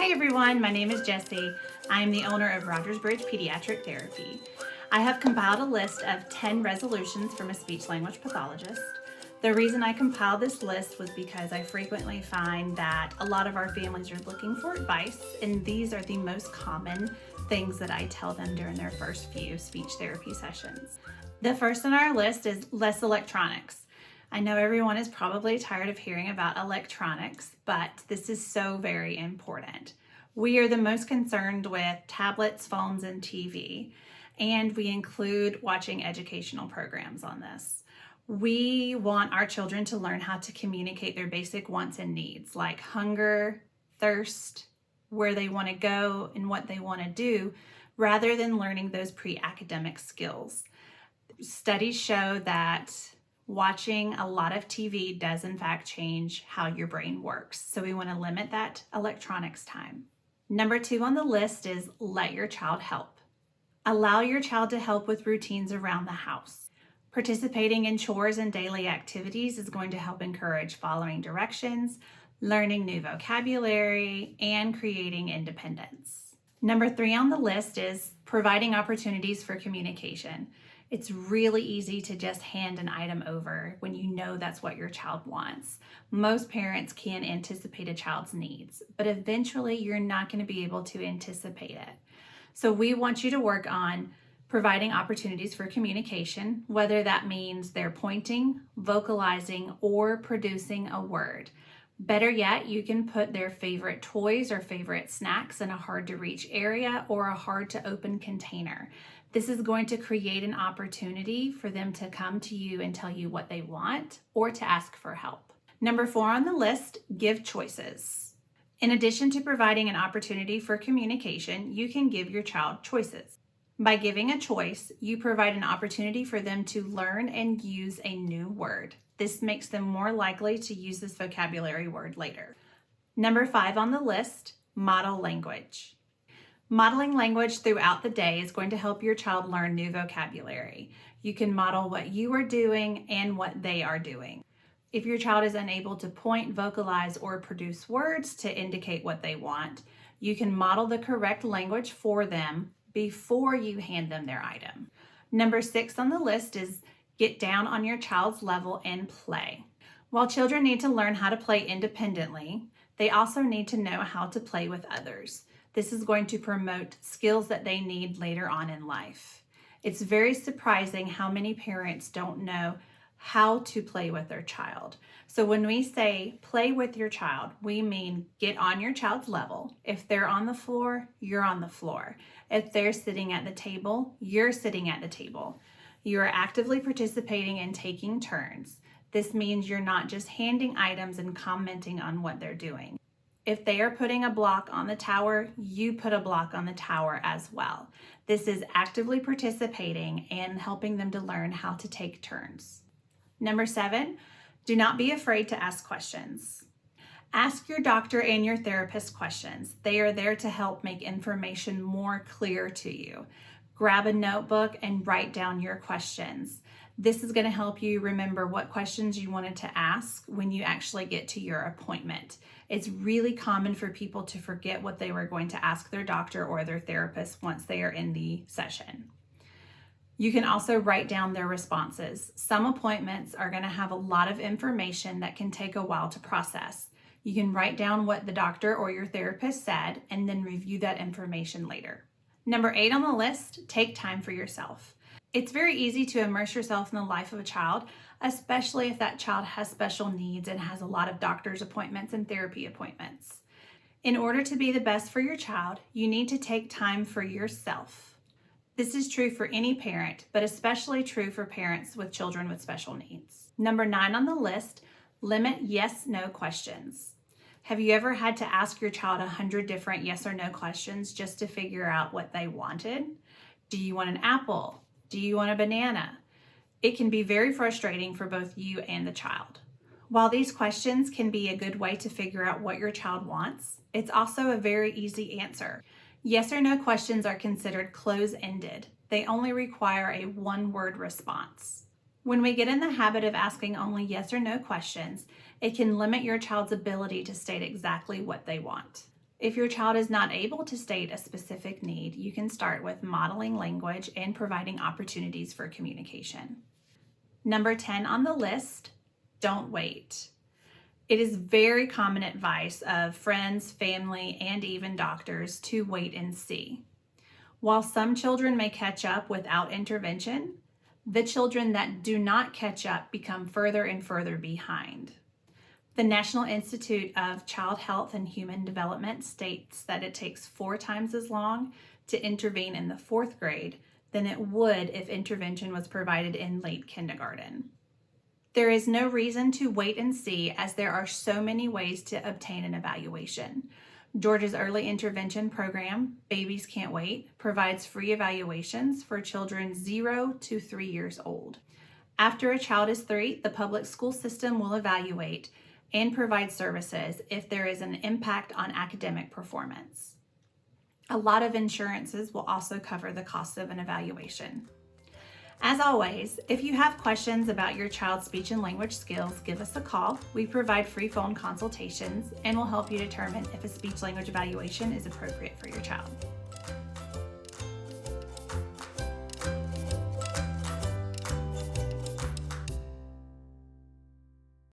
Hey everyone, my name is Jessie. I am the owner of Rogers Bridge Pediatric Therapy. I have compiled a list of 10 resolutions from a speech-language pathologist. The reason I compiled this list was because I frequently find that a lot of our families are looking for advice, and these are the most common things that I tell them during their first few speech therapy sessions. The first on our list is less electronics. I know everyone is probably tired of hearing about electronics, but this is so very important. We are the most concerned with tablets, phones, and TV, and we include watching educational programs on this. We want our children to learn how to communicate their basic wants and needs, like hunger, thirst, where they want to go, and what they want to do, rather than learning those pre-academic skills. Studies show that watching a lot of TV does in fact change how your brain works. So we want to limit that electronics time. Number 2 on the list is let your child help. Allow your child to help with routines around the house. Participating in chores and daily activities is going to help encourage following directions, learning new vocabulary, and creating independence. Number 3 on the list is providing opportunities for communication. It's really easy to just hand an item over when you know that's what your child wants. Most parents can anticipate a child's needs, but eventually you're not going to be able to anticipate it. So we want you to work on providing opportunities for communication, whether that means they're pointing, vocalizing, or producing a word. Better yet, you can put their favorite toys or favorite snacks in a hard to reach area or a hard to open container. This is going to create an opportunity for them to come to you and tell you what they want or to ask for help. Number 4 on the list, give choices. In addition to providing an opportunity for communication, you can give your child choices. By giving a choice, you provide an opportunity for them to learn and use a new word. This makes them more likely to use this vocabulary word later. Number 5 on the list, model language. Modeling language throughout the day is going to help your child learn new vocabulary. You can model what you are doing and what they are doing. If your child is unable to point, vocalize, or produce words to indicate what they want, you can model the correct language for them before you hand them their item. Number 6 on the list is get down on your child's level and play. While children need to learn how to play independently, they also need to know how to play with others. This is going to promote skills that they need later on in life. It's very surprising how many parents don't know how to play with their child. So when we say play with your child, we mean get on your child's level. If they're on the floor, you're on the floor. If they're sitting at the table, you're sitting at the table. You are actively participating and taking turns. This means you're not just handing items and commenting on what they're doing. If they are putting a block on the tower, you put a block on the tower as well. This is actively participating and helping them to learn how to take turns. Number 7, do not be afraid to ask questions. Ask your doctor and your therapist questions. They are there to help make information more clear to you. Grab a notebook and write down your questions. This is going to help you remember what questions you wanted to ask when you actually get to your appointment. It's really common for people to forget what they were going to ask their doctor or their therapist once they are in the session. You can also write down their responses. Some appointments are going to have a lot of information that can take a while to process. You can write down what the doctor or your therapist said and then review that information later. Number 8 on the list, take time for yourself. It's very easy to immerse yourself in the life of a child, especially if that child has special needs and has a lot of doctor's appointments and therapy appointments. In order to be the best for your child, you need to take time for yourself. This is true for any parent, but especially true for parents with children with special needs. Number 9 on the list, limit yes/no questions. Have you ever had to ask your child 100 different yes or no questions just to figure out what they wanted? Do you want an apple? Do you want a banana? It can be very frustrating for both you and the child. While these questions can be a good way to figure out what your child wants, it's also a very easy answer. Yes or no questions are considered close-ended. They only require a one-word response. When we get in the habit of asking only yes or no questions, it can limit your child's ability to state exactly what they want. If your child is not able to state a specific need, you can start with modeling language and providing opportunities for communication. Number 10 on the list, don't wait. It is very common advice of friends, family, and even doctors to wait and see. While some children may catch up without intervention, the children that do not catch up become further and further behind. The National Institute of Child Health and Human Development states that it takes 4 times as long to intervene in the 4th grade than it would if intervention was provided in late kindergarten. There is no reason to wait and see, as there are so many ways to obtain an evaluation. Georgia's early intervention program, Babies Can't Wait, provides free evaluations for children 0 to 3 years old. After a child is 3, the public school system will evaluate and provide services if there is an impact on academic performance. A lot of insurances will also cover the cost of an evaluation. As always, if you have questions about your child's speech and language skills, give us a call. We provide free phone consultations and will help you determine if a speech language evaluation is appropriate for your child.